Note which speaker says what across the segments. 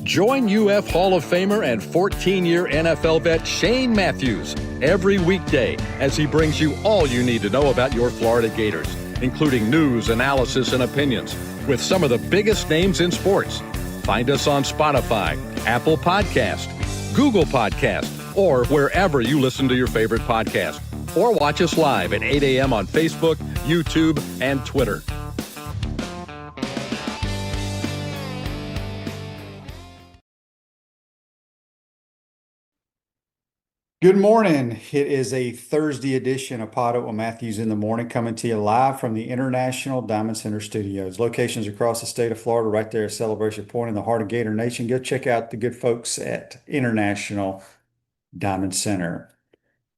Speaker 1: Join UF Hall of Famer and 14-year NFL vet Shane Matthews every weekday as he brings you all you need to know about your Florida Gators, including news, analysis, and opinions with some of the biggest names in sports. Find us on Spotify, Apple Podcast, Google Podcast, or wherever you listen to your favorite podcast. Or watch us live at 8 a.m. on Facebook, YouTube, and Twitter.
Speaker 2: Good morning. It is a Thursday edition of PodUp with Matthews in the Morning, coming to you live from the International Diamond Center Studios. Locations across the state of Florida, right there at Celebration Point in the heart of Gator Nation. Go check out the good folks at International Diamond Center.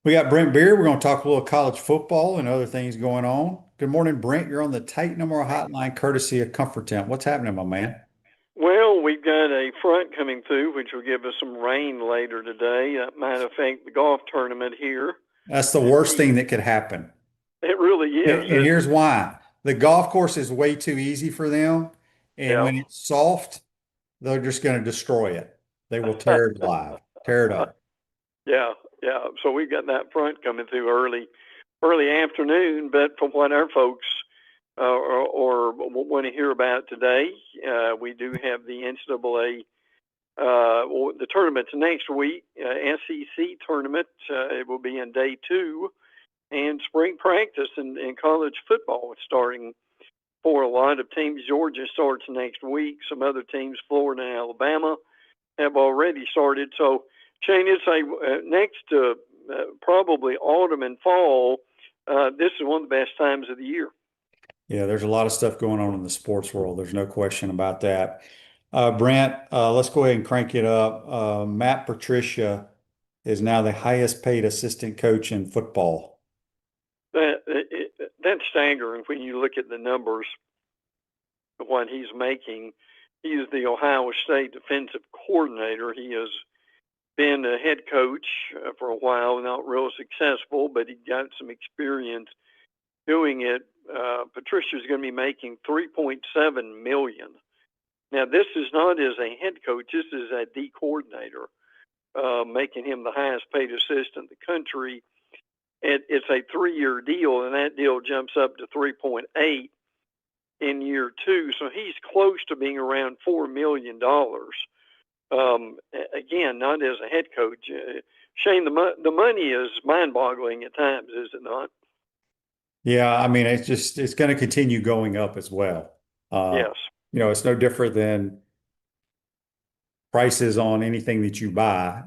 Speaker 2: We got Brent Beaird. We're going to talk a little college football and other things going on. Good morning, Brent. You're on the Tight Number hotline courtesy of Comfort Temp. What's happening, my man?
Speaker 3: Well, we've got a front coming through, which will give us some rain later today. That might affect the golf tournament here.
Speaker 2: That's the worst thing that could happen.
Speaker 3: It really is.
Speaker 2: And here's why. The golf course is way too easy for them. And when it's soft, they're just going to destroy it. They will tear it alive, tear it up.
Speaker 3: Yeah. So we've got that front coming through early afternoon. But from what our folks or want to hear about today, we do have the NCAA, the tournaments next week, SEC tournament. It will be in day 2, and spring practice in college football is starting for a lot of teams. Georgia starts next week. Some other teams, Florida and Alabama, have already started. So, Shane, it's next to probably autumn and fall. This is one of the best times of the year.
Speaker 2: Yeah, there's a lot of stuff going on in the sports world. There's no question about that. Brent, let's go ahead and crank it up. Matt Patricia is now the highest paid assistant coach in football.
Speaker 3: That's staggering when you look at the numbers of what he's making. He's the Ohio State defensive coordinator. He has been a head coach for a while, not real successful, but he got some experience doing it. Patricia's going to be making $3.7 million. Now, this is not as a head coach. This is a D coordinator, making him the highest paid assistant in the country. It's a 3-year deal, and that deal jumps up to 3.8 in year 2. So he's close to being around $4 million. Again, not as a head coach. Shane, the money is mind-boggling at times, is it not?
Speaker 2: Yeah, I mean, it's going to continue going up as well.
Speaker 3: Yes.
Speaker 2: It's no different than prices on anything that you buy.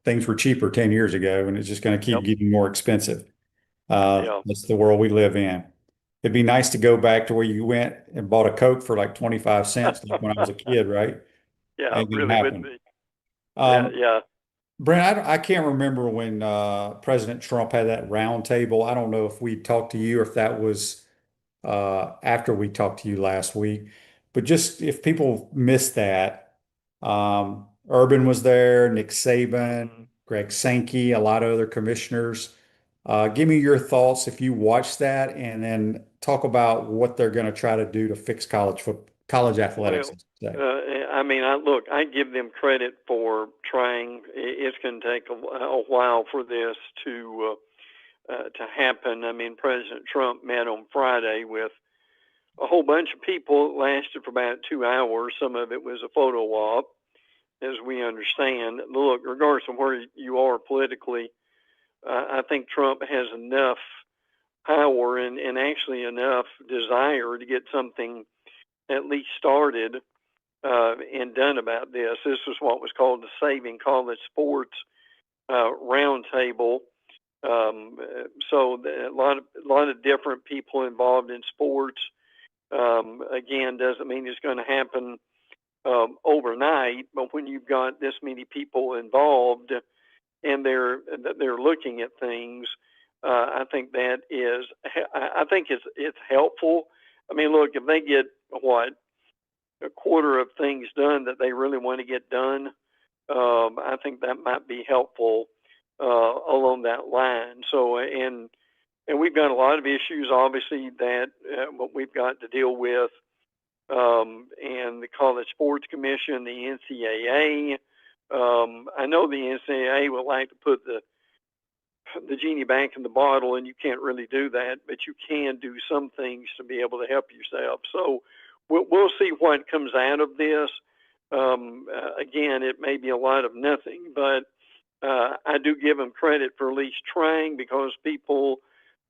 Speaker 2: Things were cheaper 10 years ago, and it's just going to keep getting more expensive. That's the world we live in. It'd be nice to go back to where you went and bought a Coke for like 25 cents like when I was a kid, right?
Speaker 3: Yeah, it really would be.
Speaker 2: Yeah. Brent, I can't remember when President Trump had that roundtable. I don't know if we talked to you or if that was after we talked to you last week. But just if people missed that, Urban was there, Nick Saban, Greg Sankey, a lot of other commissioners. Give me your thoughts if you watched that, and then talk about what they're going to try to do to fix college athletics.
Speaker 3: I give them credit for trying. It's going to take a while for this to happen. I mean, President Trump met on Friday with a whole bunch of people. It lasted for about 2 hours. Some of it was a photo op, as we understand. Look, regardless of where you are politically, I think Trump has enough power and actually enough desire to get something at least started and done about this. This was what was called the Saving College Sports Roundtable. So a lot of different people involved in sports. Again, doesn't mean it's going to happen overnight, but when you've got this many people involved and they're looking at things, I think it's helpful. I mean, look, if they get a quarter of things done that they really want to get done, I think that might be helpful along that line. So, and we've got a lot of issues, obviously, that what we've got to deal with and the College Sports Commission, the NCAA. I know the NCAA would like to put the genie back in the bottle, and you can't really do that, but you can do some things to be able to help yourself. So we'll see what comes out of this. Again, it may be a lot of nothing, but I do give them credit for at least trying, because people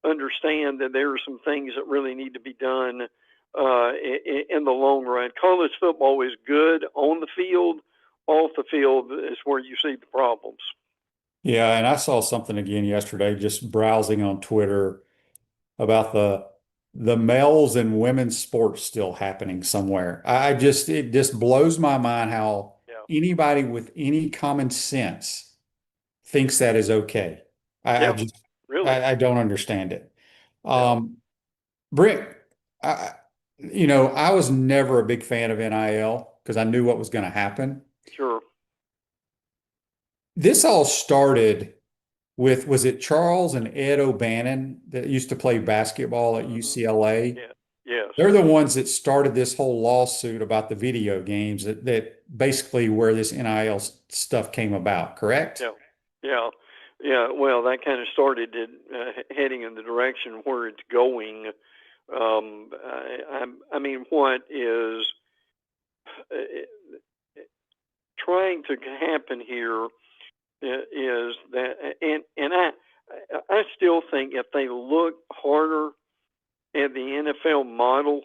Speaker 3: understand that there are some things that really need to be done in the long run. College football is good on the field. Off the field is where you see the problems.
Speaker 2: Yeah, and I saw something again yesterday, just browsing on Twitter about the males and women's sports still happening somewhere. It just blows my mind how
Speaker 3: Yeah.
Speaker 2: anybody with any common sense thinks that is okay. I
Speaker 3: Yeah,
Speaker 2: just
Speaker 3: really.
Speaker 2: I don't understand it.
Speaker 3: Yeah.
Speaker 2: Brent, I, I was never a big fan of NIL because I knew what was going to happen.
Speaker 3: Sure.
Speaker 2: This all started with, was it Charles and Ed O'Bannon that used to play basketball at UCLA?
Speaker 3: Yeah. Yes.
Speaker 2: They're the ones that started this whole lawsuit about the video games that basically where this NIL stuff came about, correct?
Speaker 3: Yeah. Yeah. Yeah. Well, that kind of started it heading in the direction where it's going. I mean, what is trying to happen here is that, and I still think if they look harder at the NFL model,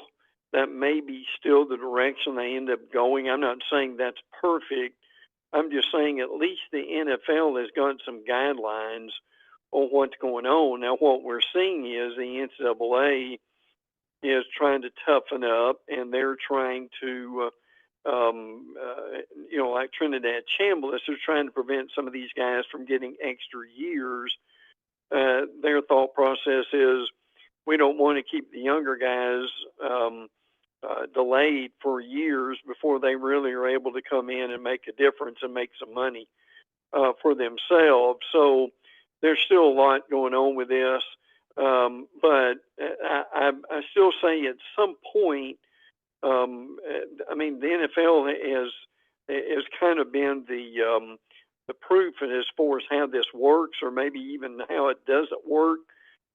Speaker 3: that may be still the direction they end up going. I'm not saying that's perfect. I'm just saying at least the NFL has got some guidelines on what's going on. Now, what we're seeing is the NCAA is trying to toughen up, and they're trying to, like Trinidad Chambliss, they're trying to prevent some of these guys from getting extra years. Their thought process is, we don't want to keep the younger guys delayed for years before they really are able to come in and make a difference and make some money for themselves. So there's still a lot going on with this. But I still say at some point, I mean, the NFL has kind of been the proof as far as how this works, or maybe even how it doesn't work,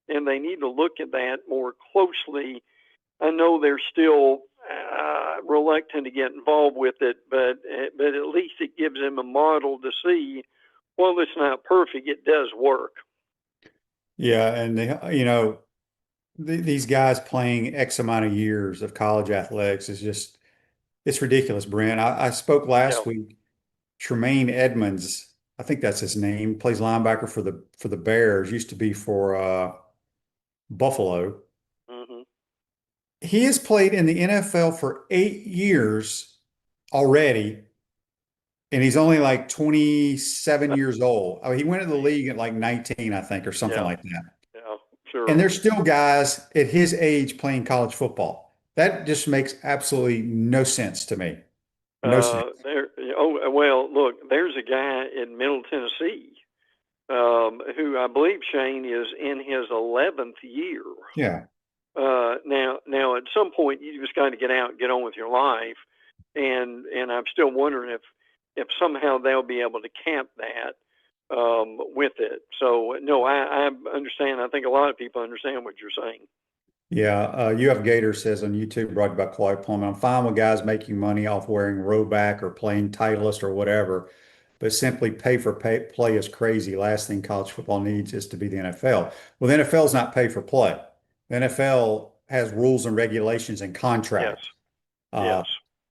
Speaker 3: and they need to look at that more closely. I know they're still reluctant to get involved with it, but at least it gives them a model to see, well, it's not perfect, it does work.
Speaker 2: Yeah, and these guys playing X amount of years of college athletics is just, it's ridiculous, Brent. I spoke last
Speaker 3: Yeah.
Speaker 2: week. Tremaine Edmonds, I think that's his name, plays linebacker for the Bears, used to be for Buffalo.
Speaker 3: Mm-hmm.
Speaker 2: He has played in the NFL for 8 years already, and he's only like 27 years old. I mean, he went to the league at like 19, I think, or something
Speaker 3: Yeah.
Speaker 2: like that.
Speaker 3: Yeah, sure.
Speaker 2: And there's still guys at his age playing college football. That just makes absolutely no sense to me. No sense.
Speaker 3: Well, look, there's a guy in Middle Tennessee who I believe, Shane, is in his 11th year.
Speaker 2: Yeah.
Speaker 3: Now, at some point, you just got to get out and get on with your life, and I'm still wondering if somehow they'll be able to camp that with it. So, no, I understand. I think a lot of people understand what you're saying.
Speaker 2: Yeah, UF Gator says on YouTube, brought to you by Claude Plummer, I'm fine with guys making money off wearing rowback or playing Titleist or whatever, but simply play is crazy. Last thing college football needs is to be the NFL. Well, the NFL is not pay for play. The NFL has rules and regulations and
Speaker 3: Yes.
Speaker 2: contracts.
Speaker 3: Yes.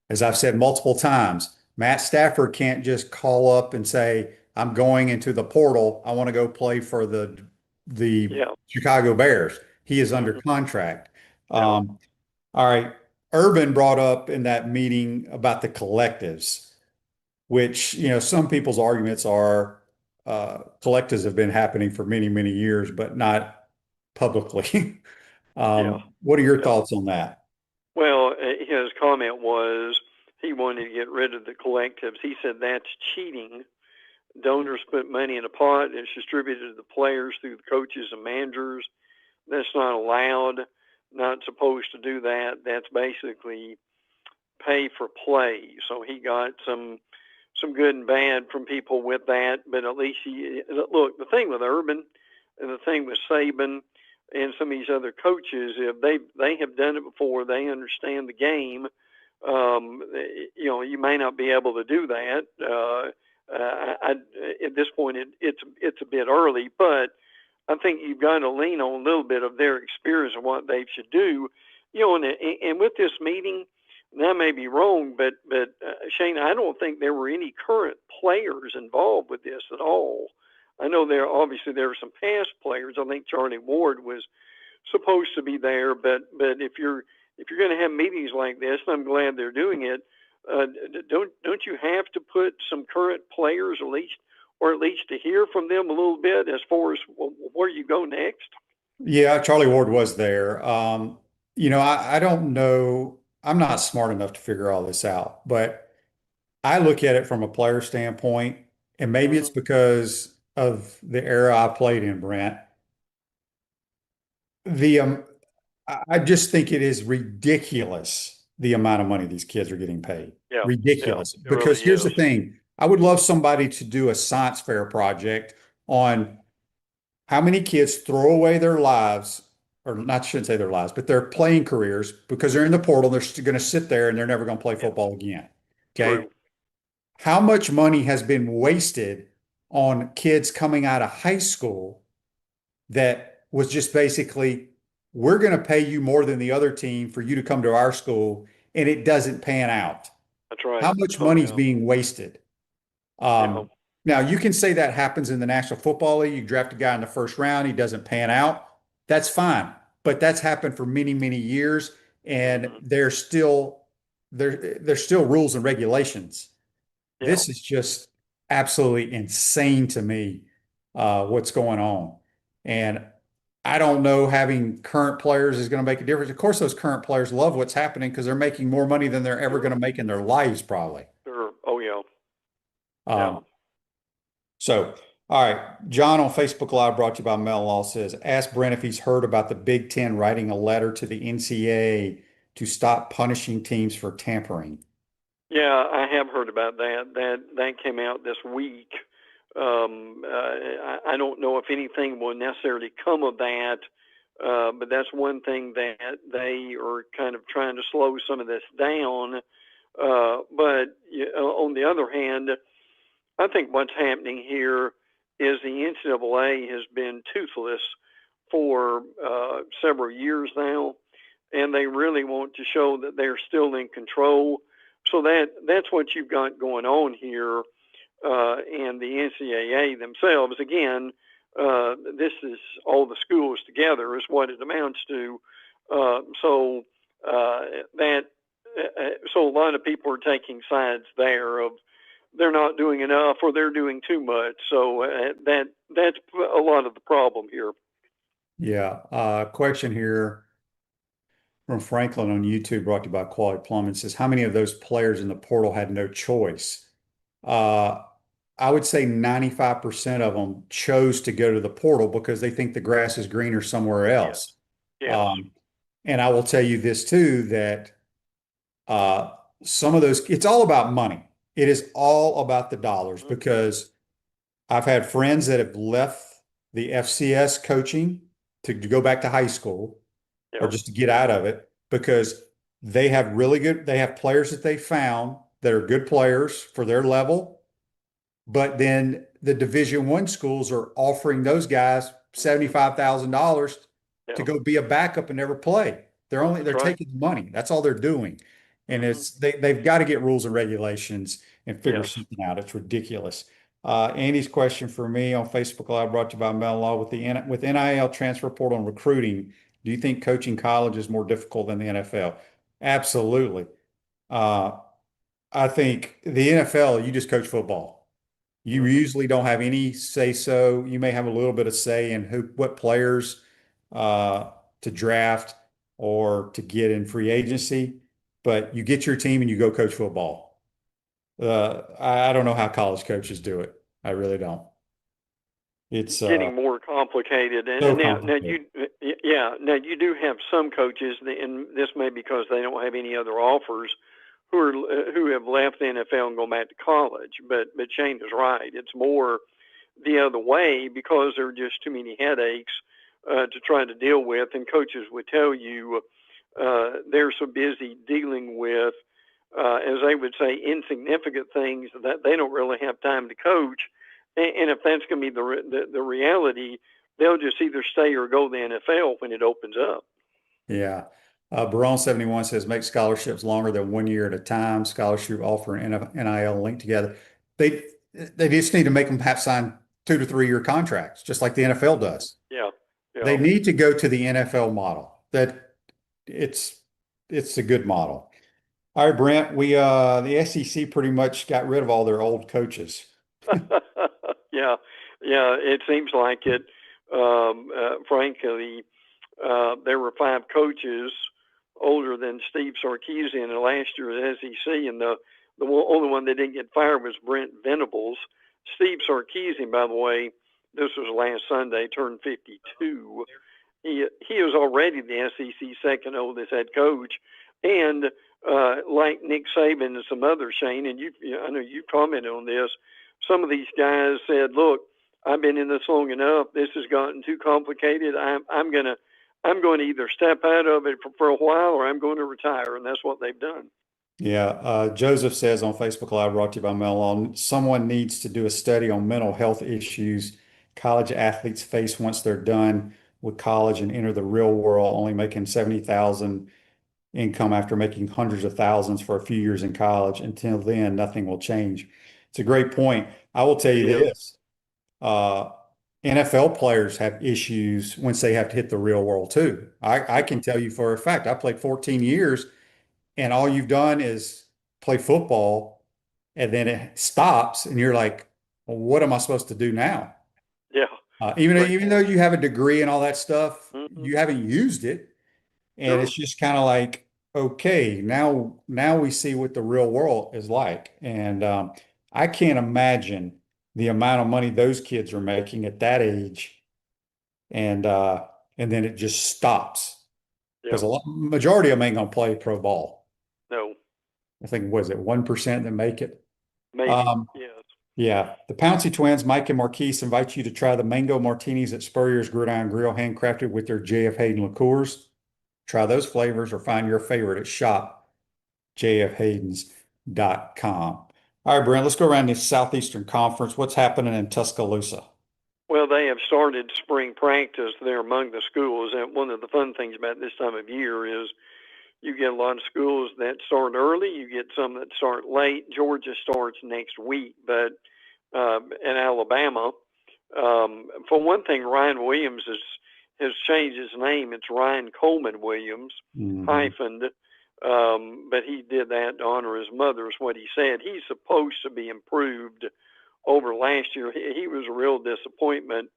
Speaker 2: As I've said multiple times, Matt Stafford can't just call up and say, I'm going into the portal. I want to go play for the
Speaker 3: Yeah.
Speaker 2: Chicago Bears. He is under
Speaker 3: Mhm.
Speaker 2: contract.
Speaker 3: Yeah.
Speaker 2: All right. Urban brought up in that meeting about the collectives, which, some people's arguments are collectives have been happening for many, many years, but not publicly.
Speaker 3: Yeah.
Speaker 2: What are your
Speaker 3: Yeah.
Speaker 2: thoughts on that?
Speaker 3: Well, his comment was he wanted to get rid of the collectives. He said that's cheating. Donors put money in a pot and it's distributed to the players through the coaches and managers. That's not allowed. Not supposed to do that. That's basically pay for play. So he got some good and bad from people with that, but at least look, the thing with Urban and the thing with Saban and some of these other coaches, if they have done it before, they understand the game. You may not be able to do that. At this point, it's a bit early, but I think you've got to lean on a little bit of their experience and what they should do. And with this meeting, that may be wrong, but Shane, I don't think there were any current players involved with this at all. I know there were some past players. I think Charlie Ward was supposed to be there, but if you're going to have meetings like this, and I'm glad they're doing it, don't you have to put some current players at least to hear from them a little bit as far as where you go next?
Speaker 2: Yeah, Charlie Ward was there. I don't know. I'm not smart enough to figure all this out, but I look at it from a player standpoint, and maybe it's because of the era I played in, Brent. The I just think it is ridiculous the amount of money these kids are getting paid.
Speaker 3: Yeah,
Speaker 2: Ridiculous.
Speaker 3: yeah,
Speaker 2: Because
Speaker 3: really
Speaker 2: here's the
Speaker 3: is.
Speaker 2: thing. I would love somebody to do a science fair project on how many kids throw away their lives, or not, shouldn't say their lives, but their playing careers because they're in the portal. They're going to sit there and they're never going to play football again. Okay.
Speaker 3: True.
Speaker 2: How much money has been wasted on kids coming out of high school that was just basically, we're going to pay you more than the other team for you to come to our school, and it doesn't pan out.
Speaker 3: That's right.
Speaker 2: How much money is being wasted? Now, you can say that happens in the National Football League. You draft a guy in the first round, he doesn't pan out. That's fine. But that's happened for many, many years, and there's still rules and regulations.
Speaker 3: Yeah.
Speaker 2: This is just absolutely insane to me, what's going on. And I don't know, having current players is going to make a difference. Of course, those current players love what's happening because they're making more money than they're ever going to make in their lives, probably.
Speaker 3: Sure. Oh, yeah.
Speaker 2: So, all right. John on Facebook Live, brought to you by Mel Law, says, ask Brent if he's heard about the Big Ten writing a letter to the NCAA to stop punishing teams for tampering.
Speaker 3: Yeah, I have heard about that. That came out this week. I don't know if anything will necessarily come of that, but that's one thing that they are kind of trying to slow some of this down. But on the other hand, I think what's happening here is the NCAA has been toothless for several years now, and they really want to show that they're still in control. So that's what you've got going on here. And the NCAA themselves, again, this is all the schools together is what it amounts to. So a lot of people are taking sides there of they're not doing enough or they're doing too much. So that's a lot of the problem here.
Speaker 2: Yeah. Question here from Franklin on YouTube, brought to you by Quality Plumbing, says, how many of those players in the portal had no choice? I would say 95% of them chose to go to the portal because they think the grass is greener somewhere else.
Speaker 3: Yes.
Speaker 2: And I will tell you this too, that some of those, it's all about money. It is all about the dollars, because I've had friends that have left the FCS coaching to go back to high school or just to get out of it, because they have players that they found that are good players for their level. But then the Division I schools are offering those guys $75,000 to go be a backup and never play. They're taking the money. That's all they're doing. And they've got to get rules and regulations and figure something out. It's ridiculous. Andy's question for me on Facebook Live, brought to you by Mel Law, with NIL transfer portal and recruiting, do you think coaching college is more difficult than the NFL? Absolutely. I think the NFL, you just coach football. You usually don't have any say so. You may have a little bit of say in what players to draft or to get in free agency, but you get your team and you go coach football. I don't know how college coaches do it. I really don't. It's
Speaker 3: getting more complicated. And now you do have some coaches, and this may be because they don't have any other offers, who have left the NFL and gone back to college. But Shane is right. It's more the other way because there are just too many headaches to try to deal with, and coaches would tell you they're so busy dealing with, as they would say, insignificant things that they don't really have time to coach. And if that's going to be the reality, they'll just either stay or go to the NFL when it opens up.
Speaker 2: Yeah. Barone 71 says make scholarships longer than 1 year at a time. Scholarship offer and NIL linked together. They they just need to make them have signed 2 to 3 year contracts, just like the NFL does.
Speaker 3: Yeah.
Speaker 2: They need to go to the NFL model. That it's a good model. All right, Brent, the SEC pretty much got rid of all their old coaches.
Speaker 3: Yeah, it seems like it. Frankly, there were 5 coaches older than Steve Sarkisian in last year's SEC, and the only one that didn't get fired was Brent Venables. Steve Sarkisian, by the way, this was last Sunday, turned 52. He is already the SEC's second oldest head coach, and like Nick Saban and some others, Shane, and I know you commented on this. Some of these guys said, "Look, I've been in this long enough. This has gotten too complicated. I'm going to either step out of it for a while, or I'm going to retire," and that's what they've done.
Speaker 2: Yeah, Joseph says on Facebook Live, brought to you by Mellon, someone needs to do a study on mental health issues college athletes face once they're done with college and enter the real world, only making 70,000 income after making hundreds of thousands for a few years in college. Until then, nothing will change. It's a great point. I will tell you this. NFL players have issues once they have to hit the real world too. I can tell you for a fact, I played 14 years and all you've done is play football and then it stops and you're like, well, what am I supposed to do now?
Speaker 3: Yeah.
Speaker 2: Even though you have a degree and all that stuff, you haven't used it. And it's just kind of like, okay, now we see what the real world is like. And I can't imagine the amount of money those kids are making at that age. And then it just stops. Because majority of them ain't gonna play pro ball.
Speaker 3: No.
Speaker 2: I think, was it 1% that make it?
Speaker 3: Maybe, yes.
Speaker 2: Yeah. The Pouncey twins, Mike and Marquise, invite you to try the mango martinis at Spurrier's Gridiron Grill, handcrafted with their J.F. Hayden liqueurs. Try those flavors or find your favorite at shop.jfhaydens.com. All right, Brent, let's go around the Southeastern Conference. What's happening in Tuscaloosa?
Speaker 3: Well, they have started spring practice there among the schools. And one of the fun things about this time of year is you get a lot of schools that start early. You get some that start late. Georgia starts next week, but in Alabama, for one thing, Ryan Williams has changed his name. It's Ryan Coleman Williams, hyphened, but he did that to honor his mother, is what he said. He's supposed to be improved over last year. He was a real disappointment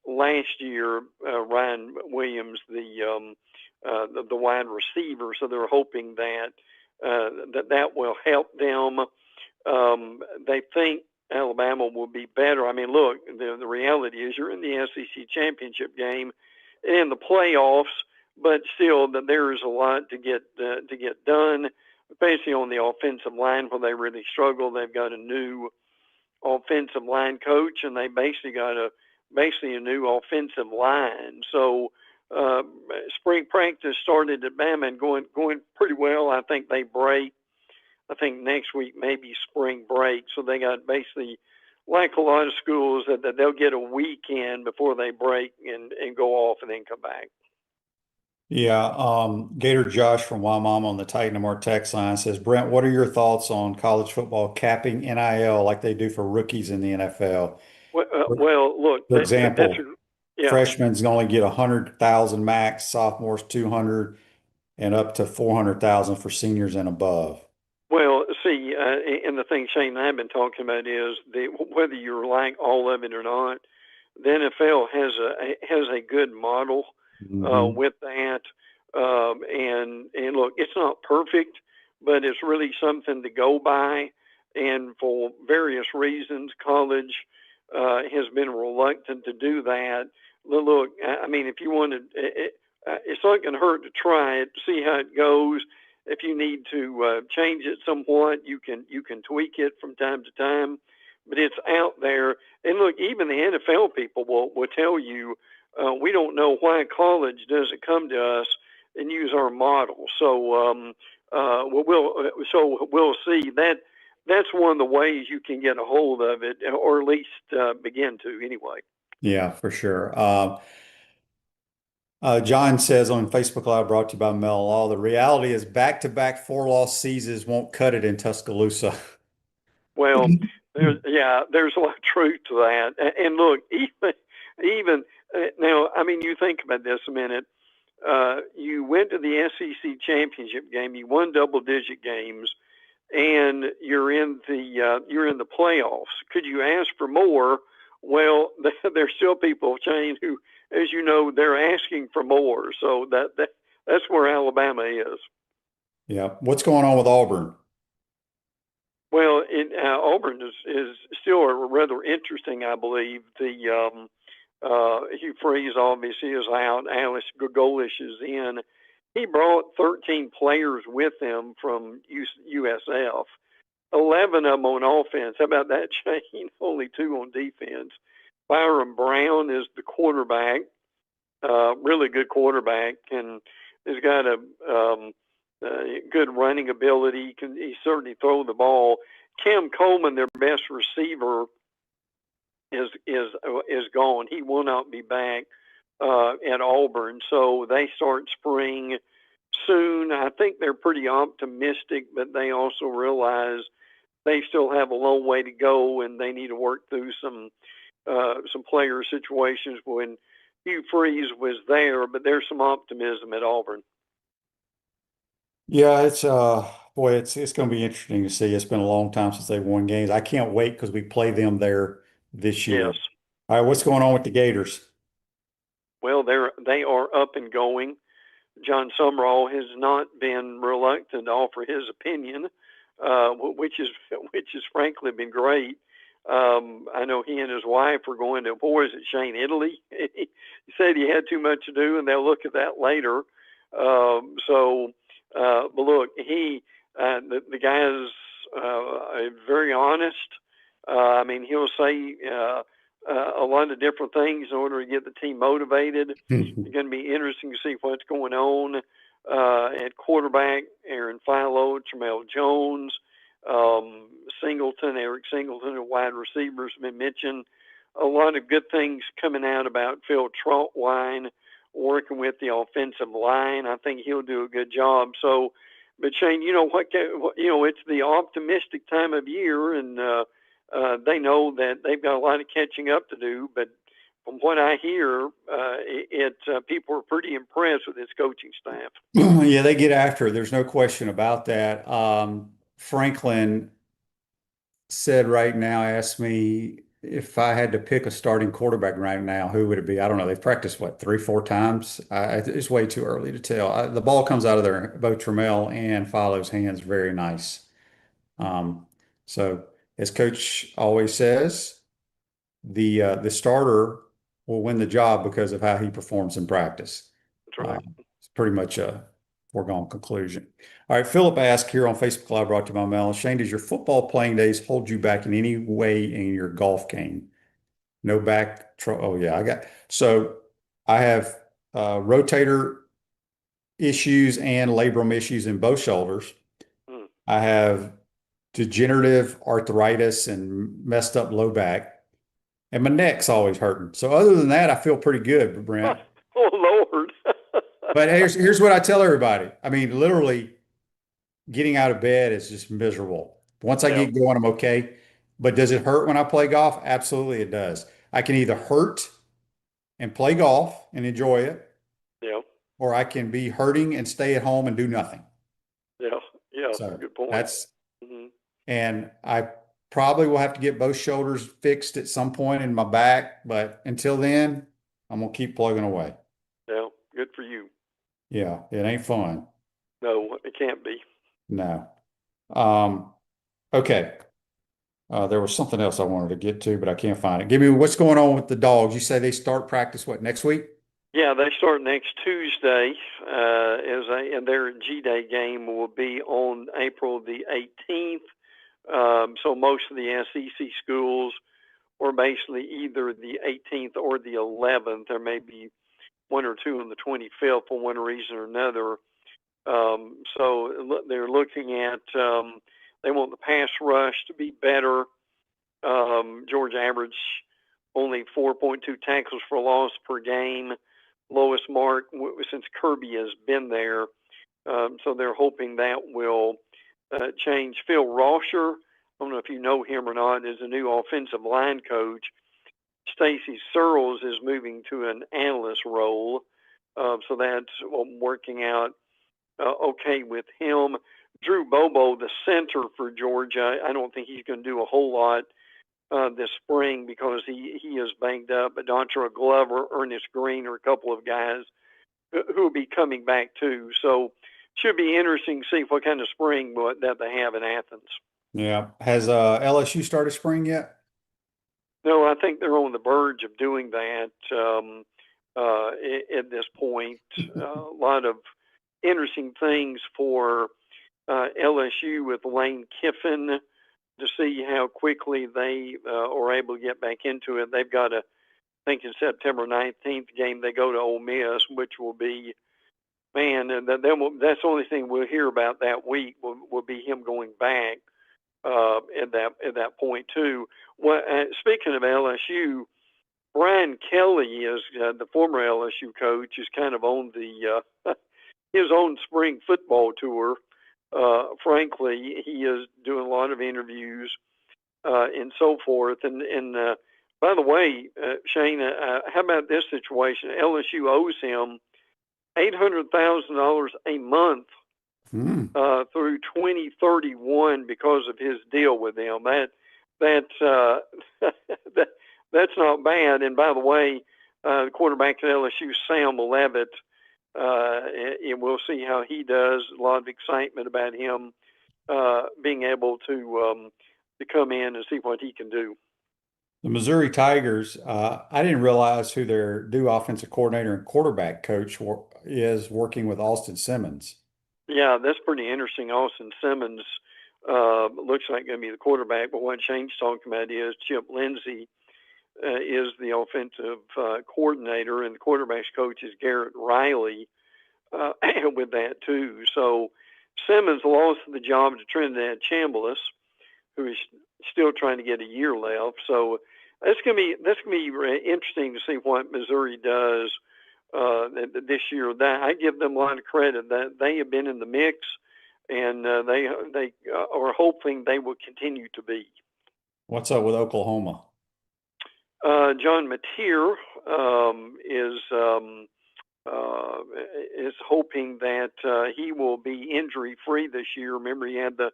Speaker 3: last year, Ryan Williams, the wide receiver. So they're hoping that that will help them. They think Alabama will be better. I mean, look, the reality is you're in the SEC championship game and in the playoffs, but still there is a lot to get done, especially on the offensive line where they really struggle. They've got a new offensive line coach, and they basically got a new offensive line. So spring practice started at Bama and going pretty well. I think they break. I think next week maybe spring break. So they got basically, like a lot of schools, that they'll get a weekend before they break and go off and then come back.
Speaker 2: Yeah, Gator Josh from Wamama on the Titanamore text line says, Brent, what are your thoughts on college football capping NIL like they do for rookies in the NFL?
Speaker 3: Well, look,
Speaker 2: for example, freshmen only get 100,000 max, sophomores 200, and up to 400,000 for seniors and above.
Speaker 3: Well, see, and the thing Shane and I have been talking about is whether you like all of it or not, the NFL has a good model with that. And look, it's not perfect, but it's really something to go by. And for various reasons, college has been reluctant to do that. Look, I mean, if you wanted, it's not going to hurt to try it, see how it goes. if you need to change it somewhat, you can tweak it from time to time. But it's out there. And look, even the NFL people will tell you, we don't know why college doesn't come to us and use our model. So we'll see that. That's one of the ways you can get a hold of it, or at least begin to anyway.
Speaker 2: Yeah, for sure. John says on Facebook Live, brought to you by Mel Law, the reality is back-to-back four-loss seasons won't cut it in Tuscaloosa.
Speaker 3: Well, there's a lot of truth to that. And look, even now, I mean, you think about this a minute. You went to the SEC championship game. You won double-digit games, and you're in the playoffs. Could you ask for more? Well, there's still people, Shane, who, as you know, they're asking for more. So that's where Alabama is.
Speaker 2: Yeah. What's going on with Auburn?
Speaker 3: Well, Auburn is still rather interesting, I believe. The Hugh Freeze obviously is out. Alice Gregolish is in. He brought 13 players with him from USF, 11 of them on offense. How about that, Shane? Only 2 on defense. Byron Brown is the quarterback, really good quarterback, and has got a good running ability. He certainly throw the ball. Cam Coleman, their best receiver, is gone. He will not be back at Auburn. So they start spring soon. I think they're pretty optimistic, but they also realize they still have a long way to go, and they need to work through some player situations when Hugh Freeze was there. But there's some optimism at Auburn.
Speaker 2: Yeah, it's boy, it's going to be interesting to see. It's been a long time since they've won games. I can't wait because we play them there this year.
Speaker 3: Yes.
Speaker 2: All right, what's going on with the Gators?
Speaker 3: Well, they are up and going. John Sumrall has not been reluctant to offer his opinion, which has frankly been great. I know he and his wife are going to, where is it, Shane, Italy? He said he had too much to do, and they'll look at that later. But look, the guy is very honest. I mean, he'll say a lot of different things in order to get the team motivated. It's going to be interesting to see what's going on at quarterback. Aaron Philo, Tramel Jones, Eric Singleton, and wide receivers have been mentioned. A lot of good things coming out about Phil Trautwein working with the offensive line. I think he'll do a good job. So, but Shane, you know what? It's the optimistic time of year, and they know that they've got a lot of catching up to do. But from what I hear, people are pretty impressed with his coaching staff.
Speaker 2: Yeah, they get after it. There's no question about that. Franklin said right now, asked me if I had to pick a starting quarterback right now, who would it be? I don't know. They've practiced, what, 3-4 times? It's way too early to tell. The ball comes out of both Tramel and Philo's hands very nice. So as Coach always says, the starter will win the job because of how he performs in practice.
Speaker 3: That's right.
Speaker 2: It's pretty much a foregone conclusion. All right, Philip asked here on Facebook Live, brought to you by Mel. Shane, does your football playing days hold you back in any way in your golf game? No back. Oh yeah, so I have rotator issues and labrum issues in both shoulders. I have degenerative arthritis and messed up low back, and my neck's always hurting. So other than that, I feel pretty good, Brent.
Speaker 3: Oh Lord.
Speaker 2: But here's what I tell everybody. I mean, literally getting out of bed is just miserable. Once I get going, I'm okay. But does it hurt when I play golf? Absolutely, it does. I can either hurt and play golf and enjoy it, or I can be hurting and stay at home and do nothing.
Speaker 3: Yeah,
Speaker 2: So
Speaker 3: good point.
Speaker 2: And I probably will have to get both shoulders fixed at some point in my back, but until then, I'm gonna keep plugging away.
Speaker 3: Yeah, good for you.
Speaker 2: Yeah, it ain't fun.
Speaker 3: No, it can't be.
Speaker 2: No. Okay. There was something else I wanted to get to, but I can't find it. Give me what's going on with the dogs. You say they start practice, what, next week?
Speaker 3: Yeah, they start next Tuesday, and their G-Day game will be on April the 18th. So most of the SEC schools are basically either the 18th or the 11th. There may be one or two on the 25th for one reason or another. So they're looking at, they want the pass rush to be better. Georgia averaged only 4.2 tackles for loss per game, lowest mark since Kirby has been there. So they're hoping that will change. Phil Rosher, I don't know if you know him or not, is a new offensive line coach. Stacy Searles is moving to an analyst role. So that's working out okay with him. Drew Bobo, the center for Georgia, I don't think he's going to do a whole lot this spring because he is banged up. But Dontre Glover, Ernest Green are a couple of guys who will be coming back too. So should be interesting to see what kind of spring that they have in Athens.
Speaker 2: Yeah. Has LSU started spring yet?
Speaker 3: No, I think they're on the verge of doing that at this point. A lot of interesting things for LSU with Lane Kiffin to see how quickly they are able to get back into it. They've got I think it's September 19th game, they go to Ole Miss, which will be, man, and that's the only thing we'll hear about that week will be him going back at that point too. Well, speaking of LSU, Brian Kelly is the former LSU coach, is kind of on the his own spring football tour. Frankly, he is doing a lot of interviews and so forth. And by the way, Shane, how about this situation? LSU owes him $800,000 a month through 2031 because of his deal with them. That's not bad. And by the way, the quarterback at LSU, Sam Levitt, and we'll see how he does. A lot of excitement about him being able to come in and see what he can do.
Speaker 2: The Missouri Tigers, I didn't realize who their new offensive coordinator and quarterback coach is working with Austin Simmons.
Speaker 3: Yeah, that's pretty interesting. Austin Simmons looks like going to be the quarterback, but what Shane's talking about is Chip Lindsey is the offensive coordinator, and the quarterback's coach is Garrett Riley with that too. So Simmons lost the job to Trinidad Chambliss, who is still trying to get a year left. So that's gonna be interesting to see what Missouri does this year. I give them a lot of credit that they have been in the mix, and they are hoping they will continue to be.
Speaker 2: What's up with Oklahoma?
Speaker 3: John Mateer is hoping that he will be injury free this year. Remember, he had the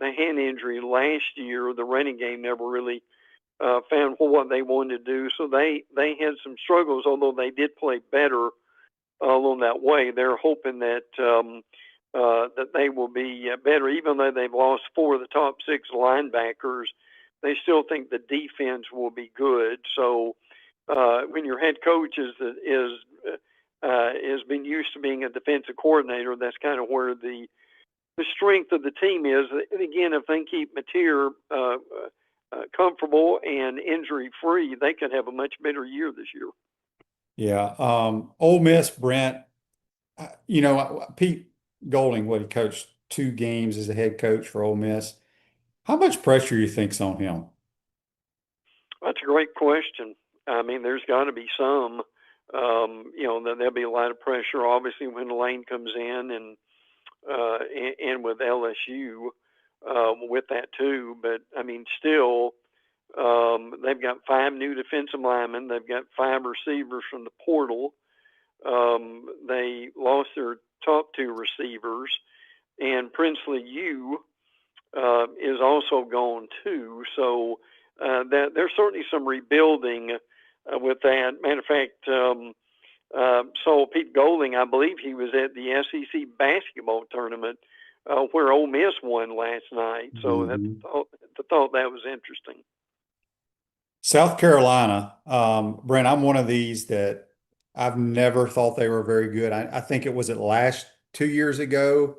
Speaker 3: hand injury last year. The running game never really found what they wanted to do, so they had some struggles. Although they did play better along that way, they're hoping that that they will be better, even though they've lost 4 of the top 6 linebackers. They still think the defense will be good. So when your head coach has been used to being a defensive coordinator, that's kind of where the strength of the team is. And again, if they keep Mateer comfortable and injury free, they could have a much better year this year.
Speaker 2: Yeah. Ole Miss, Brent, Pete Golding, he coached 2 games as a head coach for Ole Miss. How much pressure do you think's on him?
Speaker 3: That's a great question. I mean, there's got to be some. There'll be a lot of pressure, obviously, when Lane comes in, and with LSU with that too. But I mean, still, they've got 5 new defensive linemen. They've got 5 receivers from the portal. They lost their top 2 receivers, and Princely U is also gone too. So that there's certainly some rebuilding with that. Matter of fact, so Pete Golding, I believe he was at the SEC basketball tournament where Ole Miss won last night. So I thought that was interesting.
Speaker 2: South Carolina, Brent, I'm one of these that I've never thought they were very good. I think it was at last 2 years ago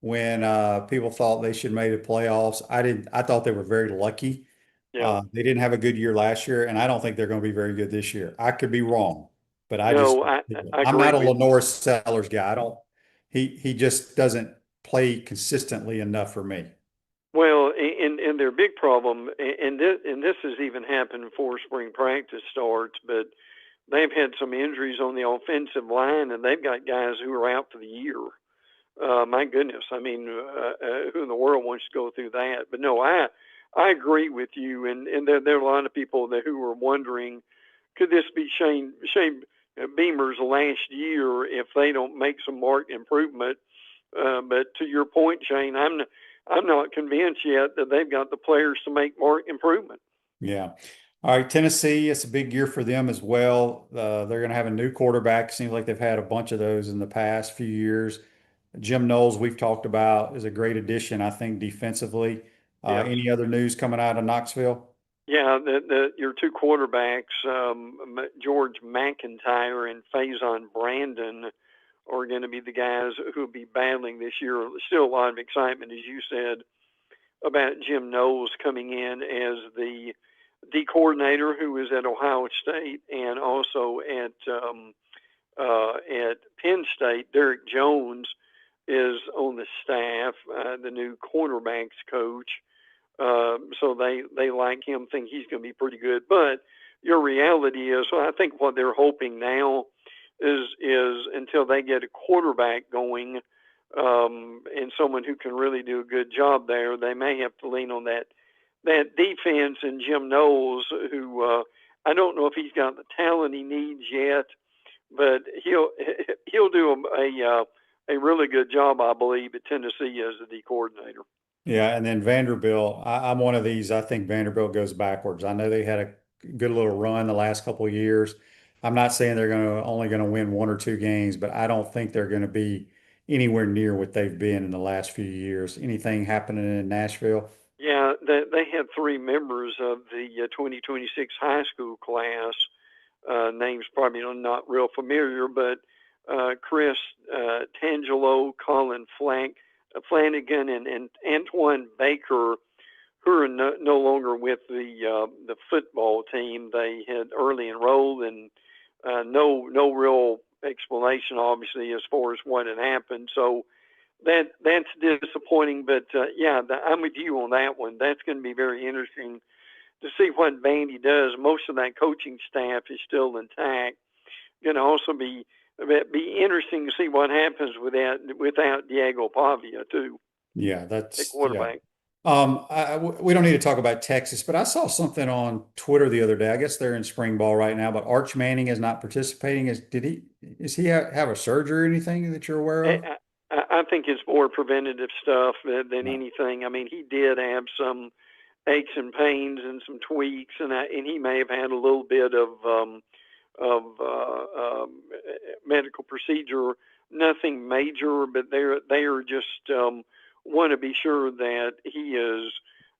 Speaker 2: when people thought they should make the playoffs. I thought they were very lucky.
Speaker 3: Yeah.
Speaker 2: They didn't have a good year last year, and I don't think they're going to be very good this year. I could be wrong, but
Speaker 3: No, I
Speaker 2: I'm
Speaker 3: agree
Speaker 2: not a
Speaker 3: with you.
Speaker 2: Lenore Sellers guy. I don't he just doesn't play consistently enough for me.
Speaker 3: Well, and their big problem, and this has even happened before spring practice starts, but they've had some injuries on the offensive line, and they've got guys who are out for the year. My goodness, I mean, who in the world wants to go through that? But no, I agree with you, and there are a lot of people who are wondering, could this be Shane Beamer's last year if they don't make some marked improvement? But to your point, Shane, I'm not convinced yet that they've got the players to make marked improvement.
Speaker 2: Yeah. All right, Tennessee, it's a big year for them as well. They're going to have a new quarterback. Seems like they've had a bunch of those in the past few years. Jim Knowles, we've talked about, is a great addition, I think, defensively.
Speaker 3: Yes.
Speaker 2: Any other news coming out of Knoxville?
Speaker 3: Yeah, your two quarterbacks, George McIntyre and Faison Brandon, are going to be the guys who will be battling this year. Still a lot of excitement, as you said, about Jim Knowles coming in as the D coordinator, who is at Ohio State and also at Penn State. Derek Jones is on the staff, the new cornerbacks coach. So they like him, think he's going to be pretty good. But your reality is, I think what they're hoping now is until they get a quarterback going, and someone who can really do a good job there, they may have to lean on that defense. And Jim Knowles, who I don't know if he's got the talent he needs yet, but he'll do a really good job, I believe, at Tennessee as the D coordinator.
Speaker 2: Yeah, and then Vanderbilt, I'm one of these. I think Vanderbilt goes backwards. I know they had a good little run the last couple of years. I'm not saying they're only going to win one or two games, but I don't think they're going to be anywhere near what they've been in the last few years. Anything happening in Nashville?
Speaker 3: Yeah, they had three members of the 2026 high school class. Names probably not real familiar, but Chris Tangelo, Colin Flanagan, and Antoine Baker, who are no longer with the football team. They had early enrolled, and no real explanation, obviously, as far as what had happened. So that's disappointing. But yeah, I'm with you on that one. That's going to be very interesting to see what Vandy does. Most of that coaching staff is still intact. Going to also be interesting to see what happens without Diego Pavia too.
Speaker 2: Yeah,
Speaker 3: At
Speaker 2: yeah.
Speaker 3: quarterback.
Speaker 2: We don't need to talk about Texas, but I saw something on Twitter the other day. I guess they're in spring ball right now, but Arch Manning is not participating. Is he have a surgery or anything that you're aware of?
Speaker 3: I think it's more preventative stuff than
Speaker 2: No.
Speaker 3: anything. I mean, he did have some aches and pains and some tweaks, and he may have had a little bit of medical procedure. Nothing major, but they are just want to be sure that he is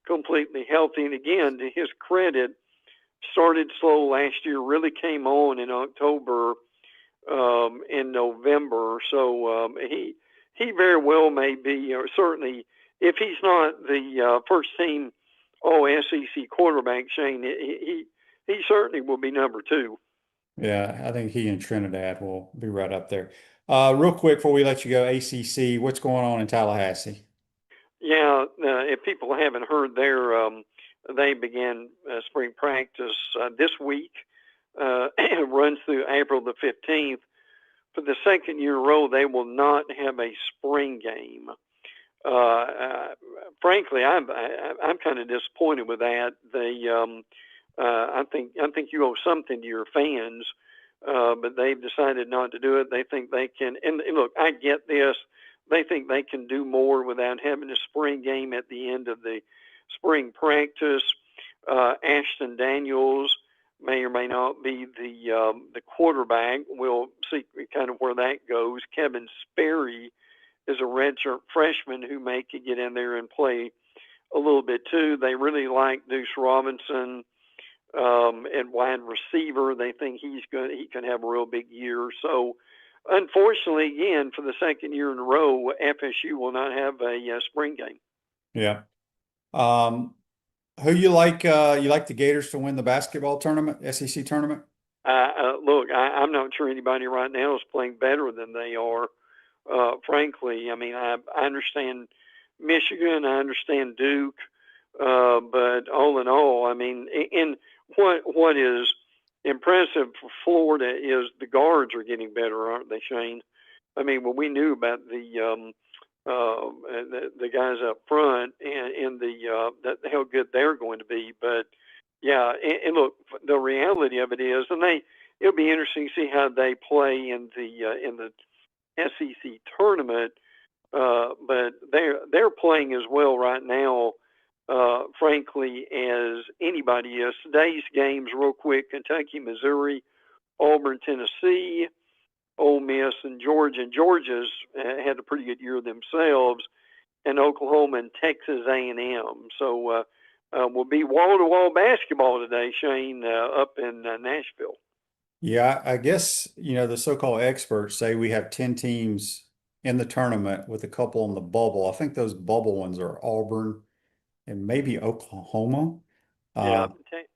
Speaker 3: completely healthy. And again, to his credit, started slow last year, really came on in October, in November. So he very well may be, or certainly, if he's not the first team All SEC quarterback, Shane, he certainly will be number two.
Speaker 2: Yeah, I think he and Trinidad will be right up there. Real quick before we let you go, ACC, what's going on in Tallahassee?
Speaker 3: Yeah, if people haven't heard, they began spring practice this week. It runs through April the 15th. For the second year in a row, they will not have a spring game. Frankly, I'm kind of disappointed with that. I think you owe something to your fans, but they've decided not to do it. They think they can. And look, I get this. They think they can do more without having a spring game at the end of the spring practice. Ashton Daniels may or may not be the quarterback. We'll see kind of where that goes. Kevin Sperry is a redshirt freshman who could get in there and play a little bit too. They really like Deuce Robinson, and wide receiver. They think he can have a real big year. So, unfortunately, again, for the second year in a row, FSU will not have a spring game.
Speaker 2: Yeah. Who you like? You like the Gators to win the basketball tournament, SEC tournament?
Speaker 3: Look, I'm not sure anybody right now is playing better than they are. Frankly, I mean, I understand Michigan, I understand Duke, but all in all, I mean, in what is impressive for Florida is the guards are getting better, aren't they, Shane? I mean, well, we knew about the guys up front and how good they're going to be, but yeah, and look, the reality of it is, and it'll be interesting to see how they play in the SEC tournament, but they're playing as well right now, frankly, as anybody is. Today's games, real quick: Kentucky, Missouri, Auburn, Tennessee, Ole Miss, and Georgia. And Georgia's had a pretty good year themselves, and Oklahoma and Texas A&M. So will be wall-to-wall basketball today, Shane, up in Nashville.
Speaker 2: Yeah, I guess, the so-called experts say we have 10 teams in the tournament with a couple on the bubble. I think those bubble ones are Auburn and maybe Oklahoma.
Speaker 3: Yeah,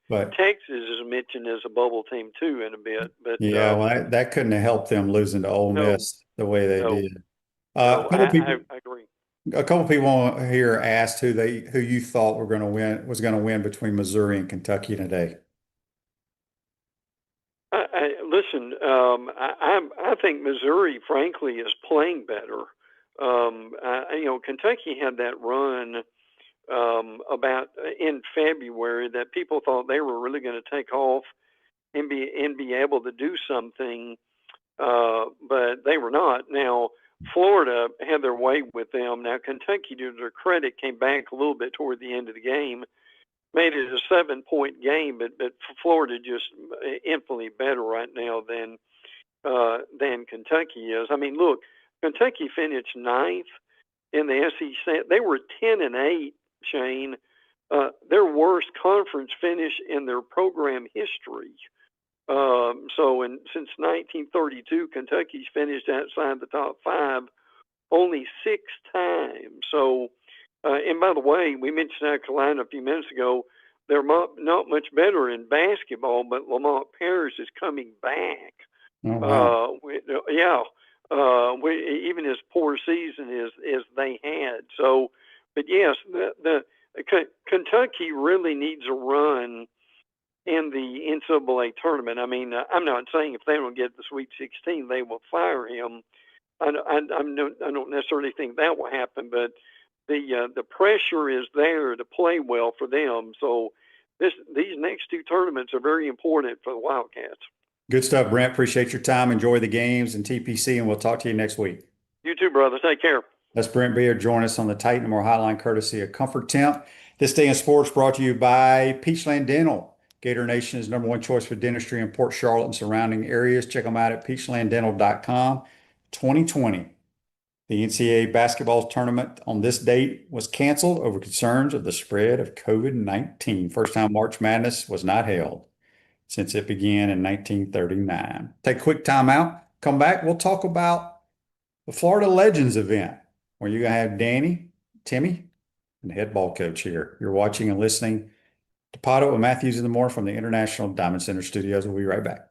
Speaker 2: but
Speaker 3: Texas is mentioned as a bubble team too in a bit. But
Speaker 2: yeah, well, that couldn't have helped them losing to Ole Miss the way they did.
Speaker 3: I agree.
Speaker 2: A couple people here asked who you thought was going to win between Missouri and Kentucky today.
Speaker 3: Listen, I think Missouri, frankly, is playing better. Kentucky had that run about in February that people thought they were really going to take off and be able to do something, but they were not. Now, Florida had their way with them. Now, Kentucky, to their credit, came back a little bit toward the end of the game, made it a 7-point game, but Florida just infinitely better right now than Kentucky is. I mean, look, Kentucky finished 9th in the SEC. They were 10-8, Shane. Their worst conference finish in their program history. Since 1932, Kentucky's finished outside the top 5 only 6 times. So, and by the way, we mentioned South Carolina a few minutes ago. They're not much better in basketball, but Lamont Paris is coming back.
Speaker 2: Oh, wow.
Speaker 3: Even as poor season as they had. So, but yes, the Kentucky really needs a run in the NCAA tournament. I mean, I'm not saying if they don't get the Sweet 16, they will fire him. I don't necessarily think that will happen, but the pressure is there to play well for them. So these next 2 tournaments are very important for the Wildcats.
Speaker 2: Good stuff, Brent. Appreciate your time. Enjoy the games and TPC, and we'll talk to you next week.
Speaker 3: You too, brother. Take care.
Speaker 2: That's Brent Beaird. Join us on the Titan More Hotline, courtesy of Comfort Temp. This Day in Sports brought to you by Peachland Dental. Gator Nation is #1 choice for dentistry in Port Charlotte and surrounding areas. Check them out at peachlanddental.com. 2020. The NCAA basketball tournament on this date was canceled over concerns of the spread of COVID-19. First time March Madness was not held since it began in 1939. Take a quick time out. Come back. We'll talk about the Florida Legends event where you're going to have Danny, Timmy, and the head ball coach here. You're watching and listening to PodUp with Matthews in the Morning from the International Diamond Center Studios. We'll be right back.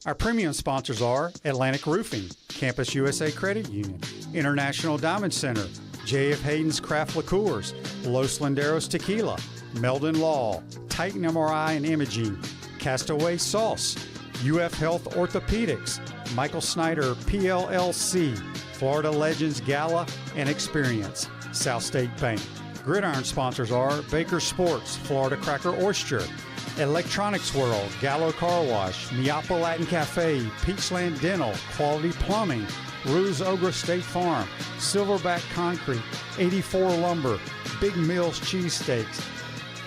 Speaker 4: Our premium sponsors are Atlantic Roofing, Campus USA Credit Union, International Diamond Center, J.F. Hayden's Craft Liqueurs, Los Landeros Tequila, Meldon Law, Titan MRI and Imaging, Castaway Sauce, UF Health Orthopedics, Michael Snyder PLLC, Florida Legends Gala and Experience, South State Bank. Gridiron sponsors are Baker Sports, Florida Cracker Oyster, Electronics World, Gallo Car Wash, Miapa Latin Cafe, Peachland Dental, Quality Plumbing, Ruse Ogre State Farm, Silverback Concrete, 84 Lumber, Big Mills Cheesesteaks,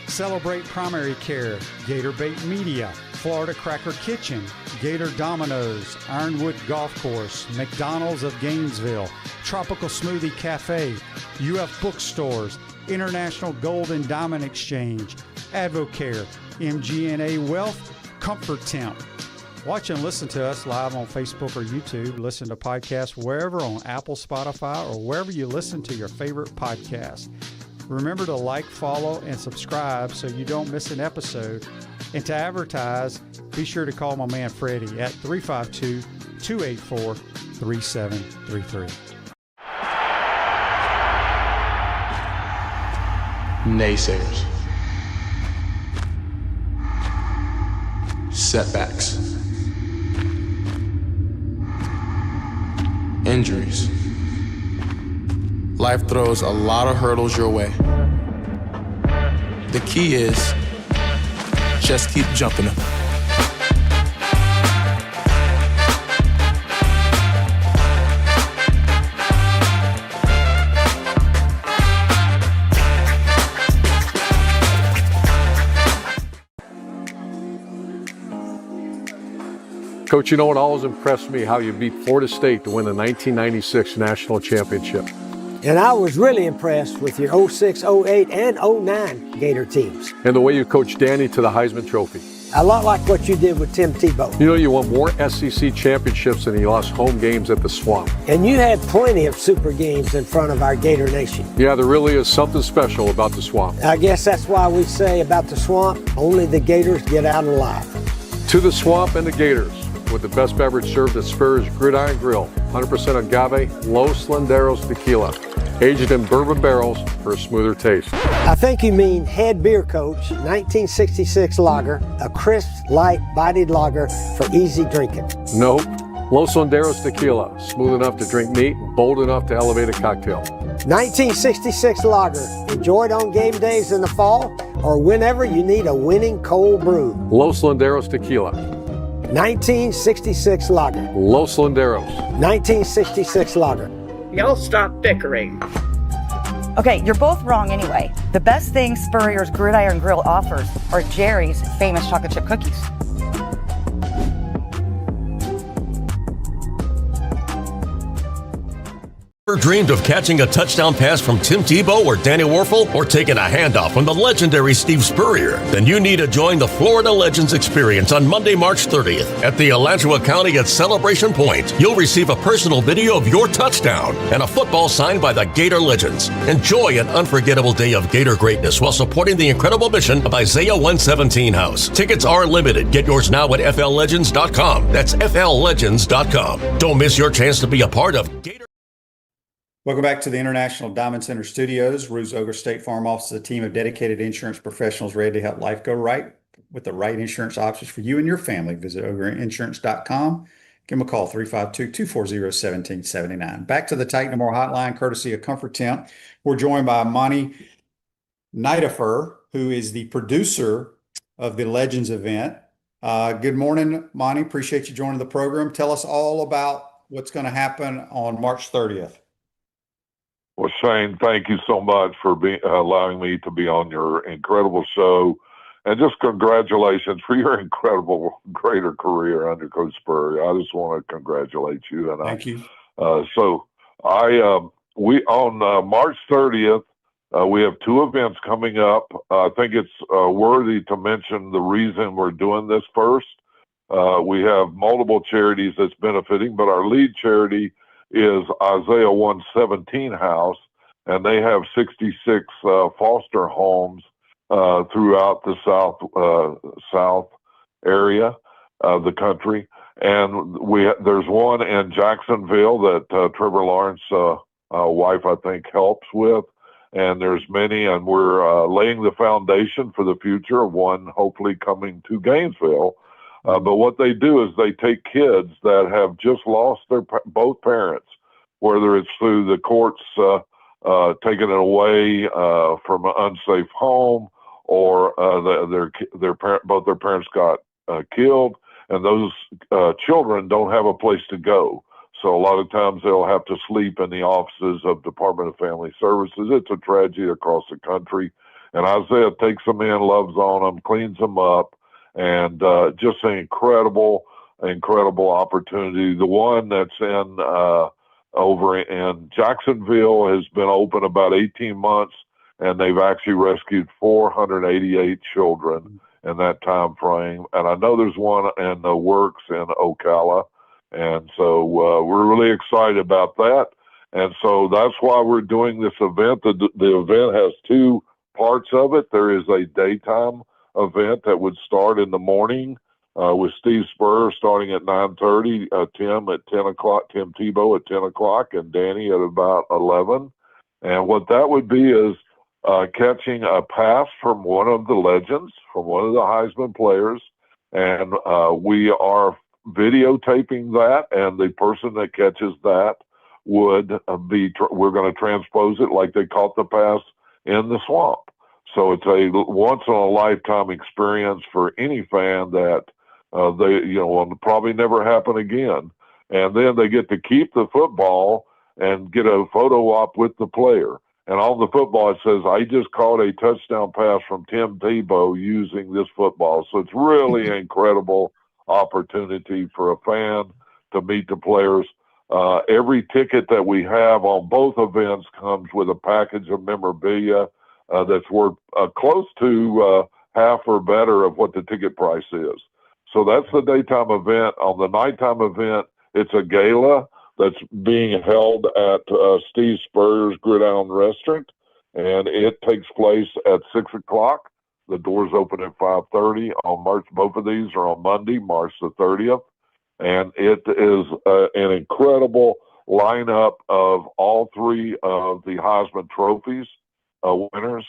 Speaker 4: Celebrate Primary Care, Gator Bait Media, Florida Cracker Kitchen, Gator Dominoes, Ironwood Golf Course, McDonald's of Gainesville, Tropical Smoothie Cafe, UF Bookstores, International Gold and Diamond Exchange, Advocare, MGNA Wealth Comfort Temp. Watch and listen to us live on Facebook or YouTube. Listen to podcasts wherever on Apple, Spotify, or wherever you listen to your favorite podcast. Remember to like, follow, and subscribe so you don't miss an episode. And to advertise, be sure to call my man Freddie at 352-284-3733.
Speaker 5: Naysayers. Setbacks. Injuries. Life throws a lot of hurdles your way. The key is just keep jumping them.
Speaker 1: Coach, you know what always impressed me? How you beat Florida State to win the 1996 National Championship.
Speaker 6: And I was really impressed with your 06, 08, and 09 Gator teams.
Speaker 1: And the way you coached Danny to the Heisman Trophy.
Speaker 6: A lot like what you did with Tim Tebow.
Speaker 1: You know, you won more SEC championships than you lost home games at the Swamp.
Speaker 6: And you had plenty of super games in front of our Gator Nation.
Speaker 1: Yeah, there really is something special about the Swamp.
Speaker 6: I guess that's why we say about the Swamp, only the Gators get out alive.
Speaker 1: To the Swamp and the Gators, with the best beverage served at Spurrier's Gridiron Grill, 100% agave, Los Landeros tequila, aged in bourbon barrels for a smoother taste.
Speaker 6: I think you mean head beer coach, 1966 lager, a crisp, light, bodied lager for easy drinking.
Speaker 1: Nope. Los Landeros tequila, smooth enough to drink neat, bold enough to elevate a cocktail.
Speaker 6: 1966 lager, enjoyed on game days in the fall or whenever you need a winning cold brew.
Speaker 1: Los Landeros tequila.
Speaker 6: 1966 lager.
Speaker 1: Los Landeros.
Speaker 6: 1966 lager.
Speaker 7: Y'all stop bickering.
Speaker 8: Okay, you're both wrong anyway. The best thing Spurrier's Gridiron Grill offers are Jerry's famous chocolate chip cookies.
Speaker 9: Ever dreamed of catching a touchdown pass from Tim Tebow or Danny Werfel, or taking a handoff from the legendary Steve Spurrier? Then you need to join the Florida Legends Experience on Monday, March 30th at the Alachua County at Celebration Point. You'll receive a personal video of your touchdown and a football signed by the Gator Legends. Enjoy an unforgettable day of Gator greatness while supporting the incredible mission of Isaiah 117 House. Tickets are limited. Get yours now at FLLegends.com. That's FLLegends.com. Don't miss your chance to be a part of Gator.
Speaker 2: Welcome back to the International Diamond Center Studios. Ruse Ogre State Farm Office is a team of dedicated insurance professionals ready to help life go right with the right insurance options for you and your family. Visit ogreinsurance.com. Give them a call, 352-240-1779. Back to the Titan and More hotline, courtesy of Comfort Temp. We're joined by Monne Nidiffer, who is the producer of the Legends event. Good morning, Monne. Appreciate you joining the program. Tell us all about what's going to happen on March 30th.
Speaker 10: Well, Shane, thank you so much for allowing me to be on your incredible show. And just congratulations for your incredible Gator career under Coach Spurrier. I just want to congratulate you. And
Speaker 2: thank you.
Speaker 10: We on March 30th, we have two events coming up. I think it's worthy to mention the reason we're doing this first. We have multiple charities that's benefiting, but our lead charity is Isaiah 117 House, and they have 66 foster homes throughout the south area of the country. And there's one in Jacksonville that Trevor Lawrence's wife, I think, helps with. And there's many, and we're laying the foundation for the future of one hopefully coming to Gainesville. But what they do is they take kids that have just lost both parents, whether it's through the courts taking it away from an unsafe home, or both their parents got killed, and those children don't have a place to go. So a lot of times they'll have to sleep in the offices of Department of Family Services. It's a tragedy across the country. And Isaiah takes them in, loves on them, cleans them up, and just an incredible opportunity. The one that's in over in Jacksonville has been open about 18 months, and they've actually rescued 488 children. in that time frame. And I know there's one in the works in Ocala. And so we're really excited about that. And so that's why we're doing this event. The event has two parts of it. There is a daytime event that would start in the morning with Steve Spurrier starting at 9:30, Tim at 10 o'clock, Tim Tebow at 10 o'clock, and Danny at about 11. And what that would be is catching a pass from one of the legends, from one of the Heisman players. And we are videotaping that, and the person that catches that would we're going to transpose it like they caught the pass in the swamp. So it's a once in a lifetime experience for any fan that will probably never happen again. And then they get to keep the football and get a photo op with the player. And on the football, it says, "I just caught a touchdown pass from Tim Tebow using this football." So it's really an incredible opportunity for a fan to meet the players. Every ticket that we have on both events comes with a package of memorabilia that's worth close to half or better of what the ticket price is. So that's the daytime event. On the nighttime event, it's a gala that's being held at Steve Spurrier's Gridiron Restaurant, and it takes place at 6 o'clock. The doors open at 5:30 on March. Both of these are on Monday, March the 30th. And it is an incredible lineup of all three of the Heisman trophies winners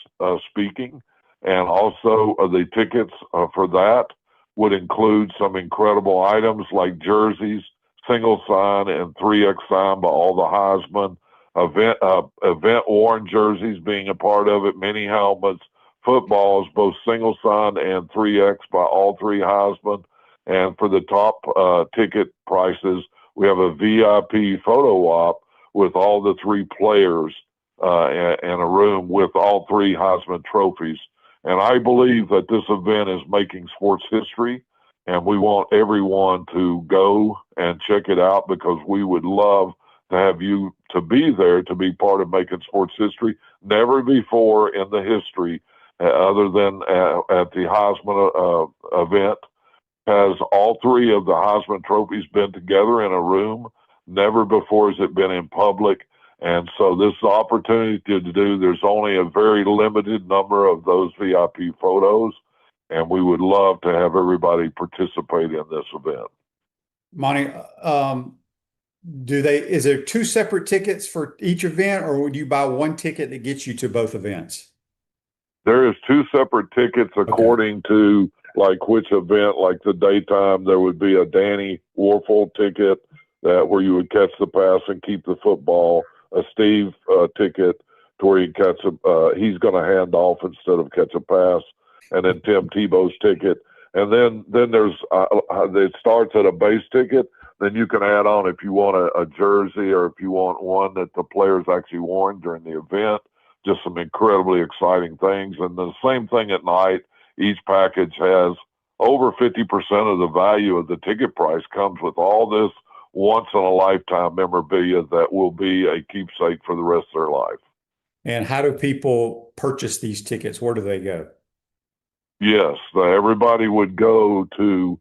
Speaker 10: speaking. And also the tickets for that would include some incredible items like jerseys, single sign and 3X sign by all the Heisman, event worn jerseys being a part of it, mini helmets, footballs, both single sign and 3X by all three Heisman. And for the top ticket prices, we have a VIP photo op with all the three players in a room with all three Heisman trophies. And I believe that this event is making sports history, and we want everyone to go and check it out because we would love to have you to be there to be part of making sports history. Never before in the history, other than at the Heisman event, has all three of the Heisman trophies been together in a room. Never before has it been in public. And so this opportunity to do, there's only a very limited number of those VIP photos, and we would love to have everybody participate in this event.
Speaker 2: Monty, is there two separate tickets for each event, or would you buy one ticket that gets you to both events?
Speaker 10: There is two separate tickets according to like which event. Like the daytime, there would be a Danny Warfel ticket where you would catch the pass and keep the football. A Steve ticket to where you catch he's going to hand off instead of catch a pass, and then Tim Tebow's ticket. And then there's it starts at a base ticket. Then you can add on if you want a jersey or if you want one that the players actually worn during the event. Just some incredibly exciting things. And the same thing at night. Each package has over 50% of the value of the ticket price comes with all this once-in-a-lifetime memorabilia that will be a keepsake for the rest of their life.
Speaker 2: And how do people purchase these tickets? Where do they go?
Speaker 10: Yes, everybody would go to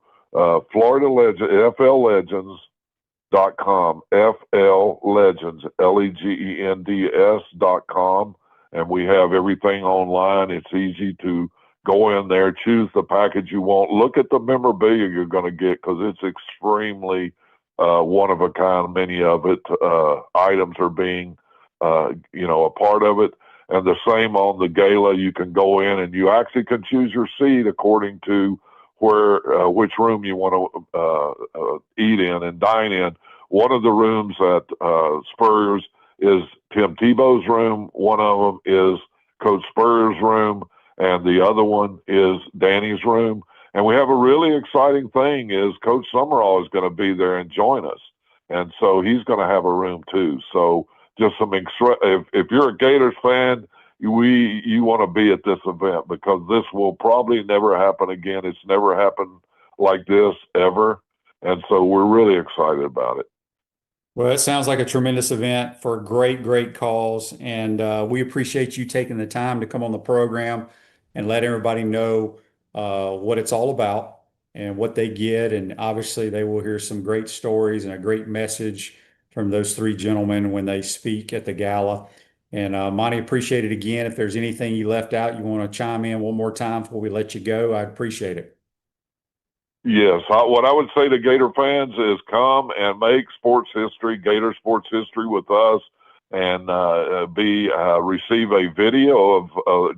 Speaker 10: Florida Legends, FLLegends.com, FLLegends, LEGENDS.com, and we have everything online. It's easy to go in there, choose the package you want, look at the memorabilia you're going to get because it's extremely one of a kind. Many of it items are being, a part of it. And the same on the gala, you can go in and you actually can choose your seat according to which room you want to eat in and dine in. One of the rooms at Spurrier's is Tim Tebow's room. One of them is Coach Spurrier's room, and the other one is Danny's room. And we have a really exciting thing is Coach Summerall is going to be there and join us. And so he's going to have a room too. So just some if you're a Gators fan, you want to be at this event because this will probably never happen again. It's never happened like this ever. And so we're really excited about it.
Speaker 2: Well, it sounds like a tremendous event for a great cause. And we appreciate you taking the time to come on the program and let everybody know what it's all about and what they get. And obviously, they will hear some great stories and a great message from those three gentlemen when they speak at the gala. And Monty, appreciate it again. If there's anything you left out, you want to chime in one more time before we let you go, I'd appreciate it.
Speaker 10: Yes. What I would say to Gator fans is come and make sports history, Gator sports history with us, and receive a video of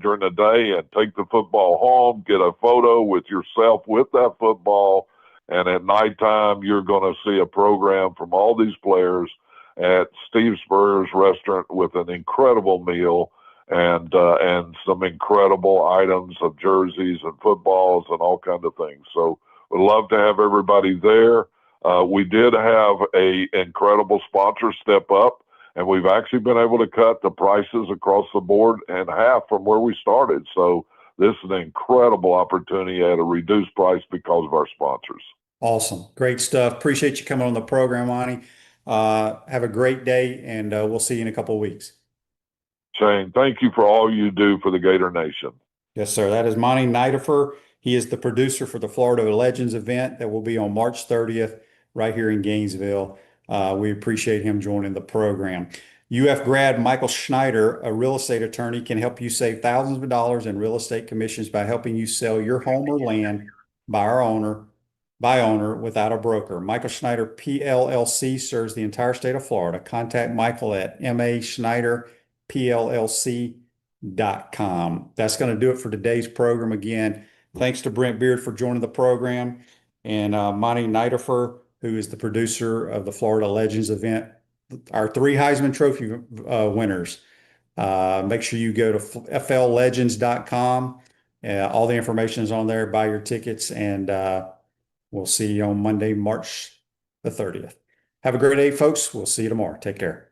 Speaker 10: during the day and take the football home, get a photo with yourself with that football. And at nighttime, you're going to see a program from all these players at Steve Spurrier's restaurant with an incredible meal and some incredible items of jerseys and footballs and all kinds of things. So we'd love to have everybody there. We did have a incredible sponsor step up, and we've actually been able to cut the prices across the board in half from where we started. So this is an incredible opportunity at a reduced price because of our sponsors.
Speaker 2: Awesome. Great stuff. Appreciate you coming on the program, Monty. Have a great day, and we'll see you in a couple of weeks.
Speaker 10: Shane, thank you for all you do for the Gator Nation.
Speaker 2: Yes, sir. That is Monne Nidiffer. He is the producer for the Florida Legends event that will be on March 30th right here in Gainesville. We appreciate him joining the program. UF grad Michael Schneider, a real estate attorney, can help you save thousands of dollars in real estate commissions by helping you sell your home or land by owner without a broker. Michael Schneider PLLC serves the entire state of Florida. Contact Michael at maschneiderpllc.com. That's going to do it for today's program. Again, thanks to Brent Beaird for joining the program, and Monne Nidiffer, who is the producer of the Florida Legends event. Our three Heisman Trophy winners. Make sure you go to fllegends.com. All the information is on there. Buy your tickets, and we'll see you on Monday, March the 30th. Have a great day, folks. We'll see you tomorrow. Take care.